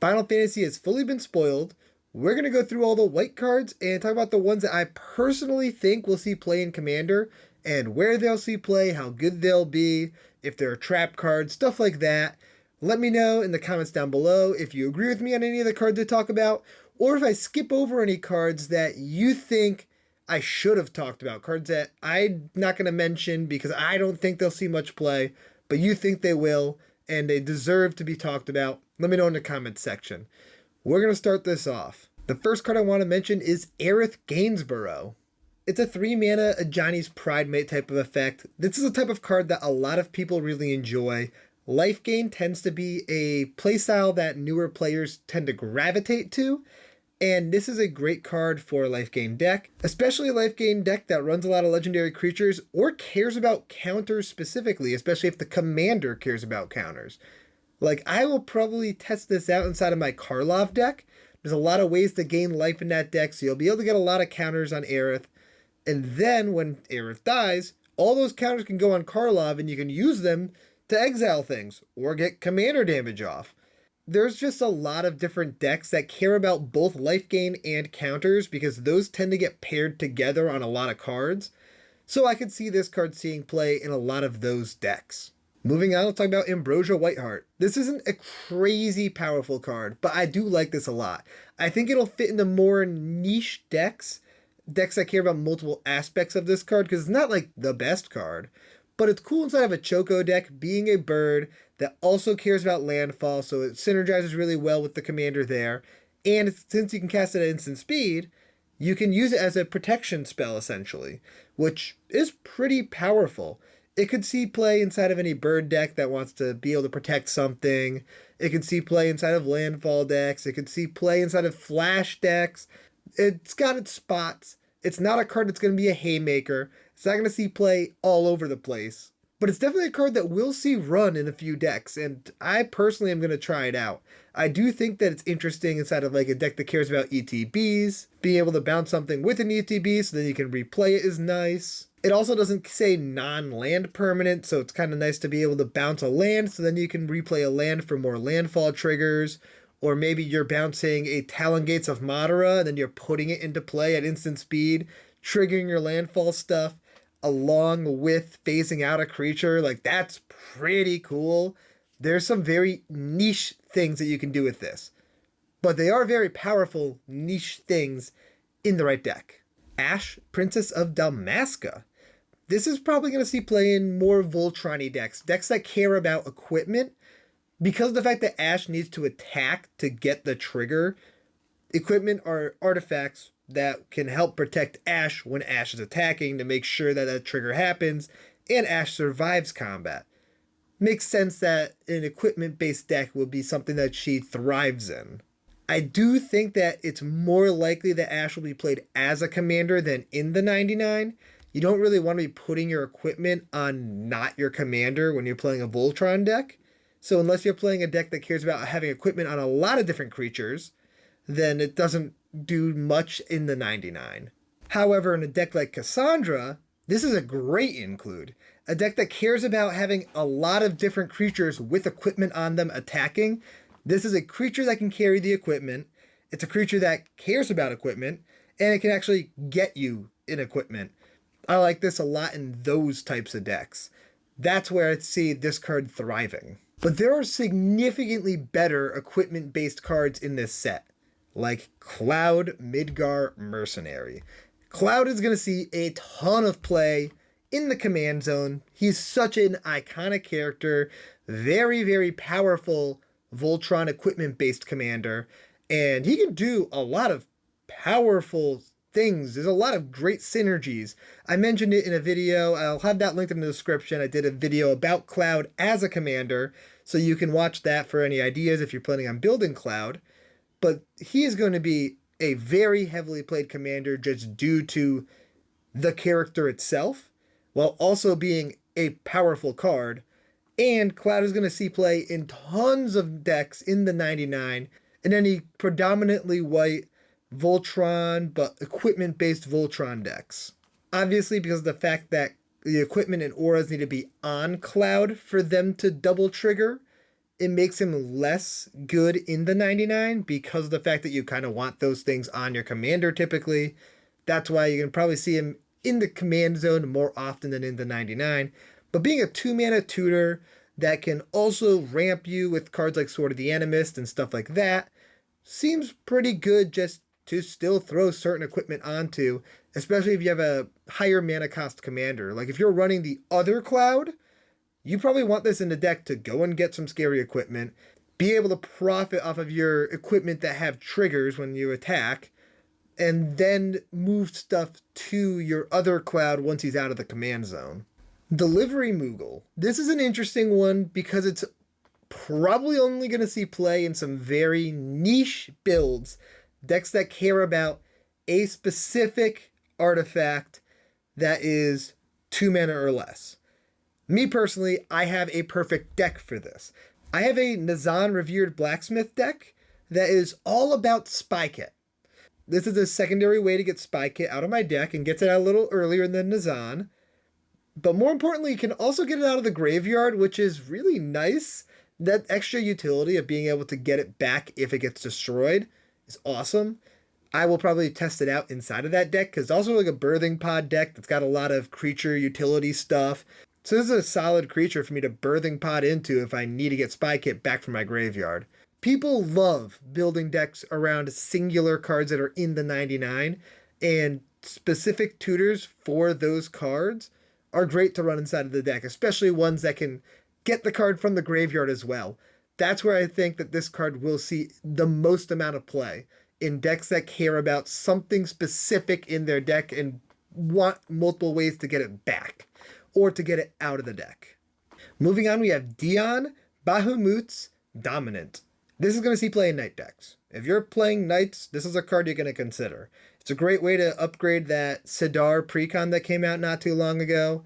Final Fantasy has fully been spoiled. We're going to go through all the white cards and talk about the ones that I personally think will see play in Commander and where they'll see play, how good they'll be, if they're trap cards, stuff like that. Let me know in the comments down below if you agree with me on any of the cards I talk about, or if I skip over any cards that you think I should have talked about. Cards that I'm not going to mention because I don't think they'll see much play, but you think they will, and they deserve to be talked about. Let me know in the comments section. We're going to start this off. The first card I want to mention is Aith Gainsborough. It's a 3-mana Ajani's Pridemate type of effect. This is a type of card that a lot of people really enjoy. Life gain tends to be a playstyle that newer players tend to gravitate to, and this is a great card for a life gain deck, especially a life gain deck that runs a lot of legendary creatures or cares about counters specifically, especially if the commander cares about counters. Like, I will probably test this out inside of my Karlov deck. There's a lot of ways to gain life in that deck, so you'll be able to get a lot of counters on Aith. And then when Aith dies, all those counters can go on Karlov and you can use them to exile things or get commander damage off. There's just a lot of different decks that care about both life gain and counters because those tend to get paired together on a lot of cards. So I could see this card seeing play in a lot of those decks. Moving on, let's talk about Ambrosia Whiteheart. This isn't a crazy powerful card, but I do like this a lot. I think it'll fit into more niche decks that care about multiple aspects of this card because it's not like the best card. But it's cool inside of a Choco deck, being a bird that also cares about landfall, so it synergizes really well with the commander there. And since you can cast it at instant speed, you can use it as a protection spell, essentially, which is pretty powerful. It could see play inside of any bird deck that wants to be able to protect something. It could see play inside of landfall decks. It could see play inside of flash decks. It's got its spots. It's not a card that's going to be a haymaker. It's not going to see play all over the place, but it's definitely a card that will see run in a few decks, and I personally am going to try it out. I do think that it's interesting inside of like a deck that cares about ETBs. Being able to bounce something with an ETB so then you can replay it is nice. It also doesn't say non-land permanent, so it's kind of nice to be able to bounce a land so then you can replay a land for more landfall triggers. Or maybe you're bouncing a Talon Gates of Madara and then you're putting it into play at instant speed, triggering your landfall stuff, along with phasing out a creature. Like, that's pretty cool. There's some very niche things that you can do with this, but they are very powerful niche things in the right deck. Ashe, Princess of Damascus. This is probably going to see play in more Voltron-y decks that care about equipment. Because of the fact that Ashe needs to attack to get the trigger, equipment are artifacts that can help protect Ashe when Ashe is attacking to make sure that that trigger happens and Ashe survives combat. Makes sense that an equipment-based deck would be something that she thrives in. I do think that it's more likely that Ashe will be played as a commander than in the 99. You don't really want to be putting your equipment on not your commander when you're playing a Voltron deck. So unless you're playing a deck that cares about having equipment on a lot of different creatures, then it doesn't do much in the 99. However, in a deck like Cassandra, this is a great include. A deck that cares about having a lot of different creatures with equipment on them attacking. This is a creature that can carry the equipment. It's a creature that cares about equipment, and it can actually get you in equipment. I like this a lot in those types of decks. That's where I see this card thriving. But there are significantly better equipment-based cards in this set, like Cloud Midgar Mercenary. Cloud is going to see a ton of play in the command zone. He's such an iconic character, very, very powerful Voltron equipment-based commander, and he can do a lot of powerful things. There's a lot of great synergies. I mentioned it in a video. I'll have that linked in the description. I did a video about Cloud as a commander, so you can watch that for any ideas if you're planning on building Cloud. But he is going to be a very heavily played commander just due to the character itself, while also being a powerful card. And Cloud is going to see play in tons of decks in the 99, in any predominantly white Voltron, but equipment-based Voltron decks. Obviously, because of the fact that the equipment and auras need to be on Cloud for them to double trigger, it makes him less good in the 99 because of the fact that you kind of want those things on your commander typically. That's why you can probably see him in the command zone more often than in the 99. But being a 2-mana tutor that can also ramp you with cards like Sword of the Animist and stuff like that seems pretty good just to still throw certain equipment onto, especially if you have a higher mana cost commander. Like if you're running the other cloud, you probably want this in the deck to go and get some scary equipment, be able to profit off of your equipment that have triggers when you attack, and then move stuff to your other cloud once he's out of the command zone. Delivery Mughal. This is an interesting one because it's probably only going to see play in some very niche builds, decks that care about a specific artifact that is 2 mana or less. Me personally, I have a perfect deck for this. I have a Nazan Revered Blacksmith deck that is all about Spy Kit. This is a secondary way to get Spy Kit out of my deck and gets it out a little earlier than Nazan. But more importantly, you can also get it out of the graveyard, which is really nice. That extra utility of being able to get it back if it gets destroyed is awesome. I will probably test it out inside of that deck because it's also like a birthing pod deck that's got a lot of creature utility stuff. So this is a solid creature for me to birthing pod into if I need to get Spy Kit back from my graveyard. People love building decks around singular cards that are in the 99, and specific tutors for those cards are great to run inside of the deck, especially ones that can get the card from the graveyard as well. That's where I think that this card will see the most amount of play, in decks that care about something specific in their deck and want multiple ways to get it back or to get it out of the deck. Moving on, we have Dion Bahamut's Dominant. This is going to see play in Knight decks. If you're playing Knights, this is a card you're going to consider. It's a great way to upgrade that Sidar precon that came out not too long ago.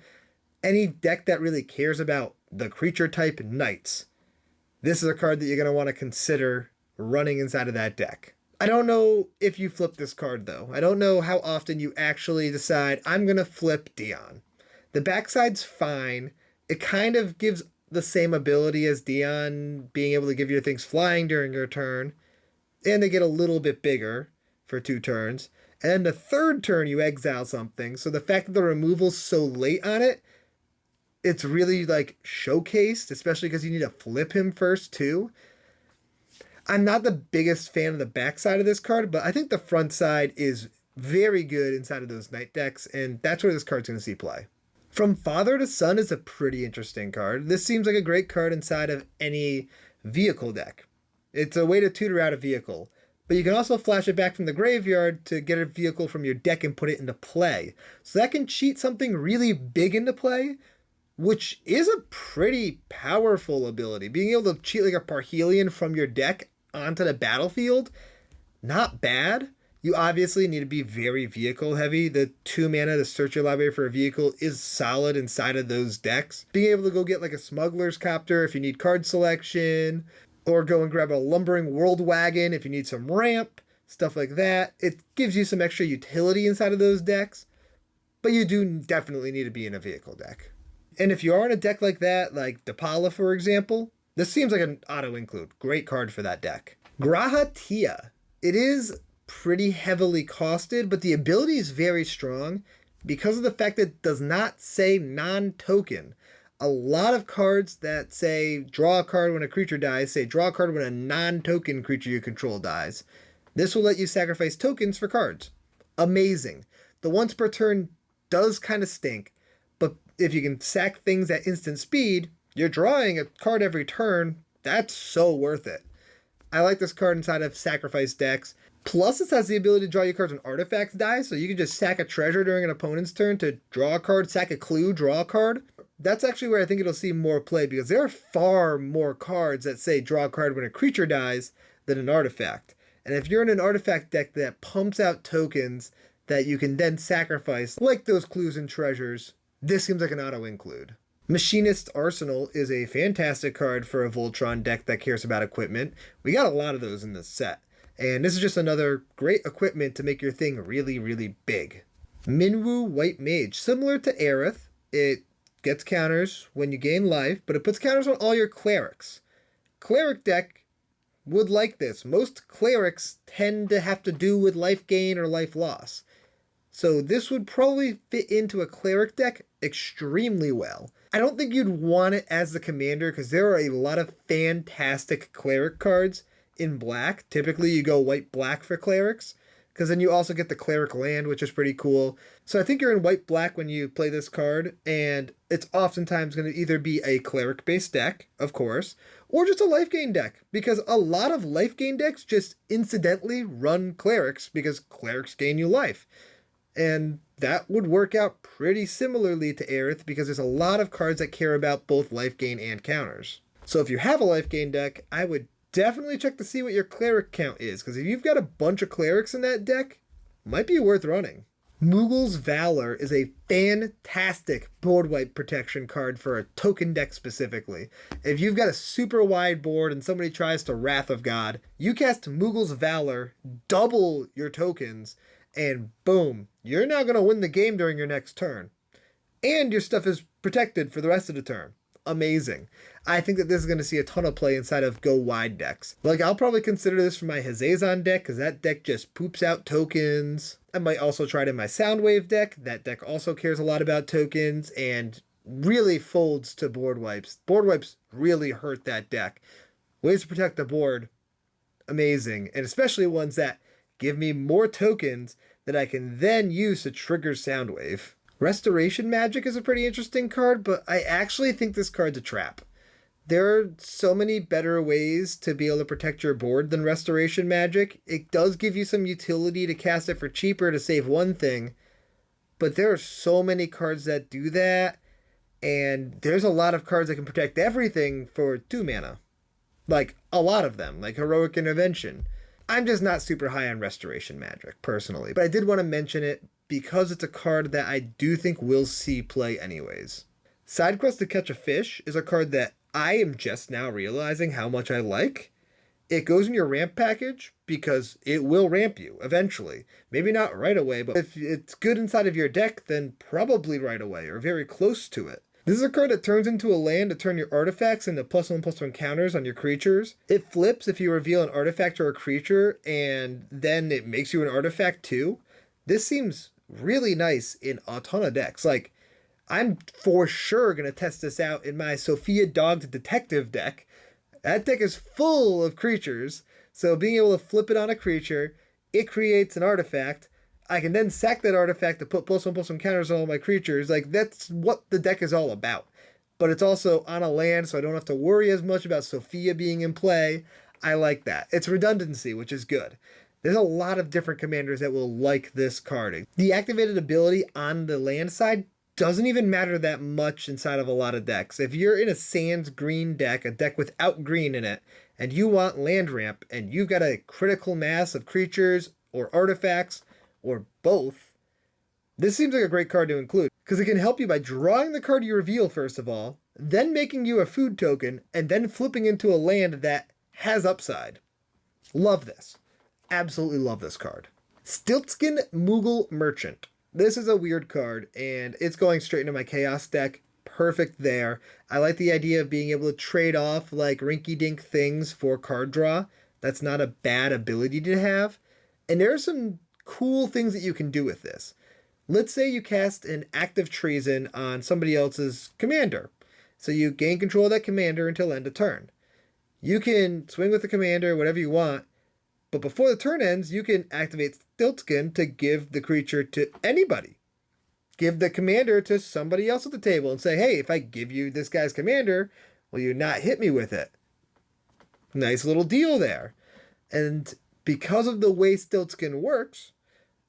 Any deck that really cares about the creature type Knights, this is a card that you're going to want to consider running inside of that deck. I don't know if you flip this card though. I don't know how often you actually decide, I'm going to flip Dion. The backside's fine. It kind of gives the same ability as Dion, being able to give your things flying during your turn. And they get a little bit bigger for 2 turns. And then the 3rd turn you exile something. So the fact that the removal's so late on it, it's really like showcased, especially because you need to flip him first too. I'm not the biggest fan of the backside of this card, but I think the front side is very good inside of those Knight decks, and that's where this card's going to see play. From Father to Son is a pretty interesting card. This seems like a great card inside of any vehicle deck. It's a way to tutor out a vehicle, but you can also flash it back from the graveyard to get a vehicle from your deck and put it into play. So that can cheat something really big into play, which is a pretty powerful ability. Being able to cheat like a Parhelion from your deck onto the battlefield, not bad. You obviously need to be very vehicle heavy. The 2 mana to search your library for a vehicle is solid inside of those decks. Being able to go get like a Smuggler's Copter if you need card selection, or go and grab a Lumbering World Wagon if you need some ramp, stuff like that. It gives you some extra utility inside of those decks, but you do definitely need to be in a vehicle deck. And if you are in a deck like that, like Depala for example, this seems like an auto-include. Great card for that deck. Grahatia. It is pretty heavily costed, but the ability is very strong because of the fact that it does not say non-token. A lot of cards that say draw a card when a creature dies say draw a card when a non-token creature you control dies. This will let you sacrifice tokens for cards. Amazing. The once per turn does kind of stink, but if you can sack things at instant speed, you're drawing a card every turn. That's so worth it. I like this card inside of sacrifice decks. Plus, it has the ability to draw you cards when artifacts die, so you can just sack a treasure during an opponent's turn to draw a card, sack a clue, draw a card. That's actually where I think it'll see more play, because there are far more cards that say draw a card when a creature dies than an artifact. And if you're in an artifact deck that pumps out tokens that you can then sacrifice, like those clues and treasures, this seems like an auto-include. Machinist Arsenal is a fantastic card for a Voltron deck that cares about equipment. We got a lot of those in this set. And this is just another great equipment to make your thing really, really big. Minwu White Mage. Similar to Aith, it gets counters when you gain life, but it puts counters on all your clerics. Cleric deck would like this. Most Clerics tend to have to do with life gain or life loss. So this would probably fit into a Cleric deck extremely well. I don't think you'd want it as the commander because there are a lot of fantastic Cleric cards in black. Typically you go white-black for Clerics, because then you also get the Cleric land, which is pretty cool. So I think you're in white-black when you play this card, and it's oftentimes going to either be a Cleric-based deck, of course, or just a life gain deck, because a lot of life gain decks just incidentally run Clerics because Clerics gain you life. And that would work out pretty similarly to Aith because there's a lot of cards that care about both life gain and counters. So if you have a life gain deck, I would definitely check to see what your Cleric count is, because if you've got a bunch of Clerics in that deck, might be worth running. Mughals Valor is a fantastic board wipe protection card for a token deck specifically. If you've got a super wide board and somebody tries to Wrath of God, you cast Mughals Valor, double your tokens, and boom, you're now going to win the game during your next turn. And your stuff is protected for the rest of the turn. Amazing. I think that this is going to see a ton of play inside of go wide decks. Like, I'll probably consider this for my Highlander deck because that deck just poops out tokens. I might also try it in my Soundwave deck. That deck also cares a lot about tokens and really folds to board wipes. Board wipes really hurt that deck. Ways to protect the board, amazing. And especially ones that give me more tokens that I can then use to trigger Soundwave. Restoration Magic is a pretty interesting card, but I actually think this card's a trap. There are so many better ways to be able to protect your board than Restoration Magic. It does give you some utility to cast it for cheaper to save one thing, but there are so many cards that do that, and there's a lot of cards that can protect everything for 2 mana. Like, a lot of them, like Heroic Intervention. I'm just not super high on Restoration Magic, personally, but I did want to mention it because it's a card that I do think will see play anyways. Side Quest to Catch a Fish is a card that I am just now realizing how much I like. It goes in your ramp package because it will ramp you eventually. Maybe not right away, but if it's good inside of your deck, then probably right away or very close to it. This is a card that turns into a land to turn your artifacts into +1/+1 counters on your creatures. It flips if you reveal an artifact or a creature, and then it makes you an artifact too. This seems really nice in a ton of decks. Like, I'm for sure going to test this out in my Sophia Dogged Detective deck. That deck is full of creatures, so being able to flip it on a creature, it creates an artifact. I can then sack that artifact to put +1/+1 counters on all my creatures. Like, that's what the deck is all about. But it's also on a land, so I don't have to worry as much about Sophia being in play. I like that. It's redundancy, which is good. There's a lot of different commanders that will like this card. The activated ability on the land side doesn't even matter that much inside of a lot of decks. If you're in a Sands green deck, a deck without green in it, and you want land ramp, and you've got a critical mass of creatures or artifacts, or both, this seems like a great card to include, because it can help you by drawing the card you reveal first of all, then making you a food token, and then flipping into a land that has upside. Love this. Absolutely love this card. Stilskin Mughal Merchant. This is a weird card, and it's going straight into my Chaos deck. Perfect there. I like the idea of being able to trade off like rinky-dink things for card draw. That's not a bad ability to have. And there are some cool things that you can do with this. Let's say you cast an Act of Treason on somebody else's commander. So you gain control of that commander until end of turn. You can swing with the commander, whatever you want, but before the turn ends, you can activate Stilskin to give the creature to anybody. Give the commander to somebody else at the table and say, hey, if I give you this guy's commander, will you not hit me with it? Nice little deal there. And because of the way Stilskin works,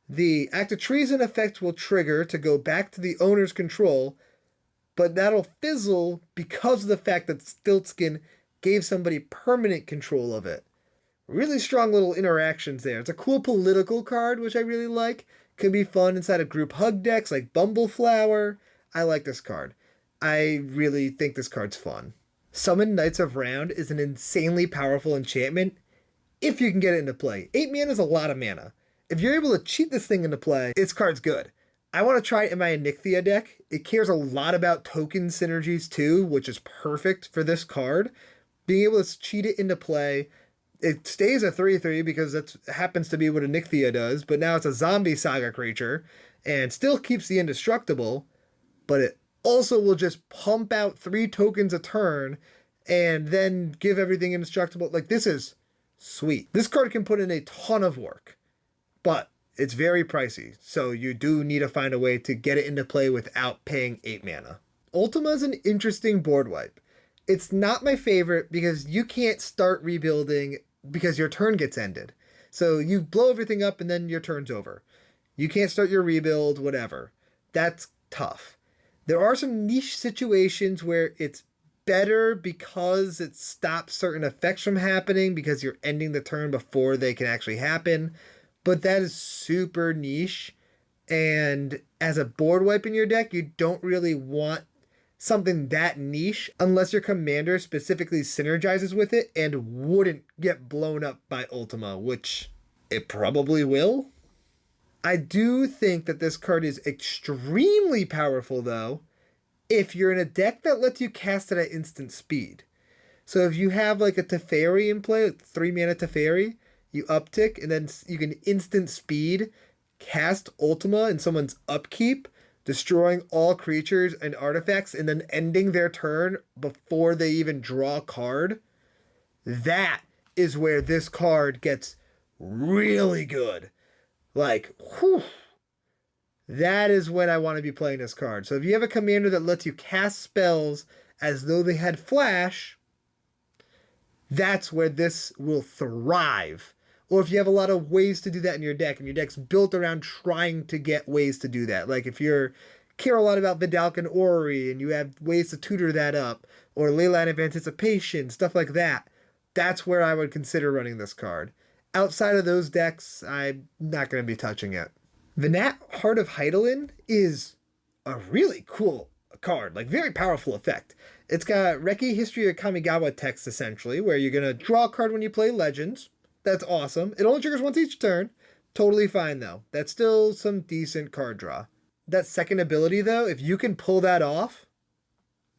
the Act of Treason effect will trigger to go back to the owner's control, but that'll fizzle because of the fact that Stilskin gave somebody permanent control of it. Really strong little interactions there. It's a cool political card, which I really like. Can be fun inside of group hug decks like Bumbleflower. I like this card. I really think this card's fun. Summon Knights of Round is an insanely powerful enchantment if you can get it into play. 8 mana is a lot of mana. If you're able to cheat this thing into play, this card's good. I want to try it in my Enixia deck. It cares a lot about token synergies too, which is perfect for this card. being able to cheat it into play. It stays a 3/3 because that happens to be what a Nixthia does, but now it's a zombie saga creature and still keeps the indestructible, but it also will just pump out 3 tokens a turn and then give everything indestructible. Like, this is sweet. This card can put in a ton of work, but it's very pricey, so you do need to find a way to get it into play without paying 8 mana. Ultima is an interesting board wipe. It's not my favorite because you can't start rebuilding because your turn gets ended. So you blow everything up and then your turn's over. You can't start your rebuild, whatever. That's tough. There are some niche situations where it's better because it stops certain effects from happening because you're ending the turn before they can actually happen. But that is super niche. And as a board wipe in your deck, you don't really want something that niche unless your commander specifically synergizes with it and wouldn't get blown up by Ultima, which it probably will. I do think that this card is extremely powerful, though, if you're in a deck that lets you cast it at instant speed. So if you have like a Teferi in play, 3 mana Teferi, you uptick, and then you can instant speed cast Ultima in someone's upkeep, destroying all creatures and artifacts, and then ending their turn before they even draw a card. That is where this card gets really good. Like, whew. That is when I want to be playing this card. So if you have a commander that lets you cast spells as though they had flash, that's where this will thrive. Or if you have a lot of ways to do that in your deck, and your deck's built around trying to get ways to do that. Like if you care a lot about Vidalcan Orrery and you have ways to tutor that up, or Leyline of Anticipation, stuff like that, that's where I would consider running this card. Outside of those decks, I'm not going to be touching it. Venat Heart of Highelin is a really cool card, like very powerful effect. It's got Reki History of Kamigawa text, essentially, where you're going to draw a card when you play Legends. That's awesome. It only triggers once each turn. Totally fine, though. That's still some decent card draw. That second ability, though, if you can pull that off,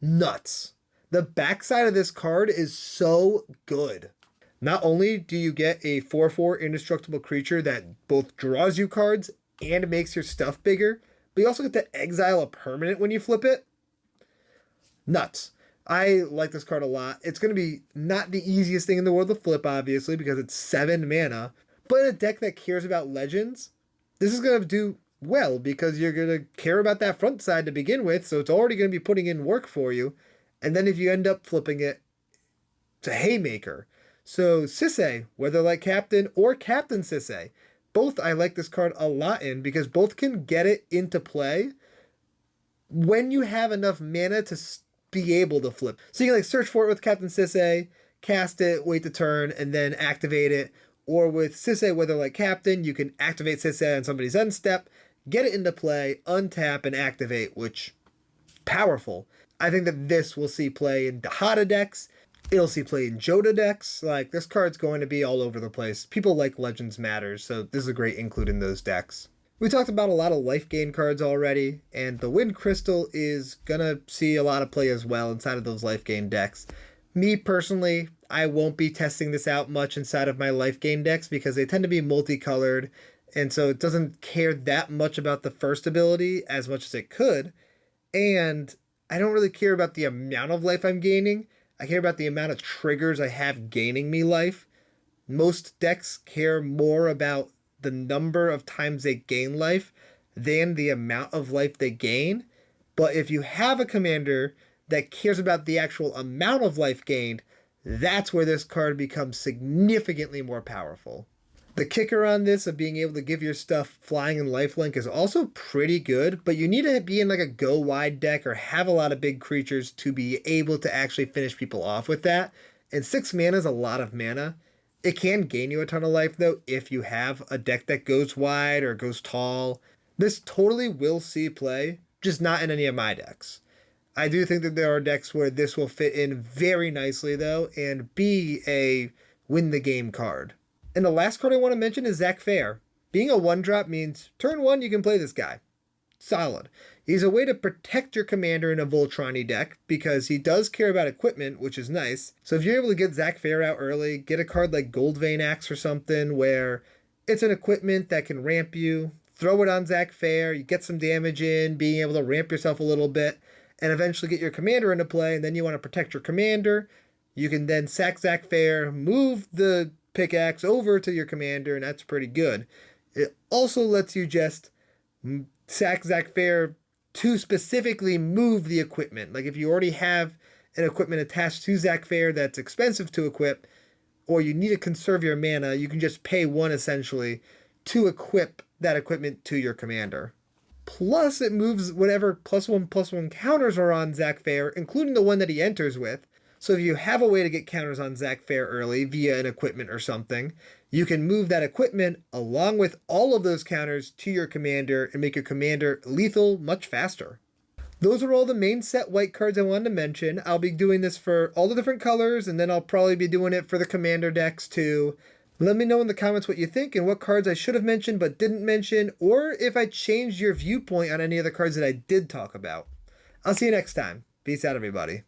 nuts. The backside of this card is so good. Not only do you get a 4/4 indestructible creature that both draws you cards and makes your stuff bigger, but you also get to exile a permanent when you flip it. Nuts. I like this card a lot. It's going to be not the easiest thing in the world to flip, obviously, because it's 7 mana. But in a deck that cares about Legends, this is going to do well because you're going to care about that front side to begin with, so it's already going to be putting in work for you. And then if you end up flipping it, it's a haymaker. So Sisay, whether like Captain or Captain Sisay, both I like this card a lot in because both can get it into play when you have enough mana to be able to flip. So you can like search for it with Captain Sisay, cast it, wait the turn, and then activate it. Or with Sisay, whether like Captain, you can activate Sisay on somebody's end step, get it into play, untap, and activate, which powerful. I think that this will see play in Dahada decks. It'll see play in Joda decks. Like, this card's going to be all over the place. People like Legends Matters, so this is a great include in those decks. We talked about a lot of life gain cards already, and the Wind Crystal is going to see a lot of play as well inside of those life gain decks. Me, personally, I won't be testing this out much inside of my life gain decks because they tend to be multicolored, and so it doesn't care that much about the first ability as much as it could, and I don't really care about the amount of life I'm gaining. I care about the amount of triggers I have gaining me life. Most decks care more about the number of times they gain life than the amount of life they gain. But if you have a commander that cares about the actual amount of life gained, that's where this card becomes significantly more powerful. The kicker on this of being able to give your stuff flying and lifelink is also pretty good, but you need to be in like a go wide deck or have a lot of big creatures to be able to actually finish people off with that. And 6 mana is a lot of mana. It can gain you a ton of life though if you have a deck that goes wide or goes tall. This totally will see play, just not in any of my decks. I do think that there are decks where this will fit in very nicely though and be a win the game card. And the last card I want to mention is Zach Fair. Being a 1-drop means turn 1 you can play this guy. solid. He's a way to protect your commander in a Voltron deck because he does care about equipment, which is nice. So if you're able to get Zac Fair out early, get a card like Goldvein Axe or something where it's an equipment that can ramp you, throw it on Zac Fair, you get some damage in, being able to ramp yourself a little bit, and eventually get your commander into play, and then you want to protect your commander. You can then sack Zac Fair, move the pickaxe over to your commander, and that's pretty good. It also lets you just sack Zac Fair to specifically move the equipment. Like if you already have an equipment attached to Zac Fair that's expensive to equip, or you need to conserve your mana, you can just pay one essentially to equip that equipment to your commander. Plus, it moves whatever +1/+1 counters are on Zac Fair, including the one that he enters with. So if you have a way to get counters on Zac Fair early via an equipment or something, you can move that equipment along with all of those counters to your commander and make your commander lethal much faster. Those are all the main set white cards I wanted to mention. I'll be doing this for all the different colors, and then I'll probably be doing it for the commander decks too. Let me know in the comments what you think and what cards I should have mentioned but didn't mention, or if I changed your viewpoint on any of the cards that I did talk about. I'll see you next time. Peace out, everybody.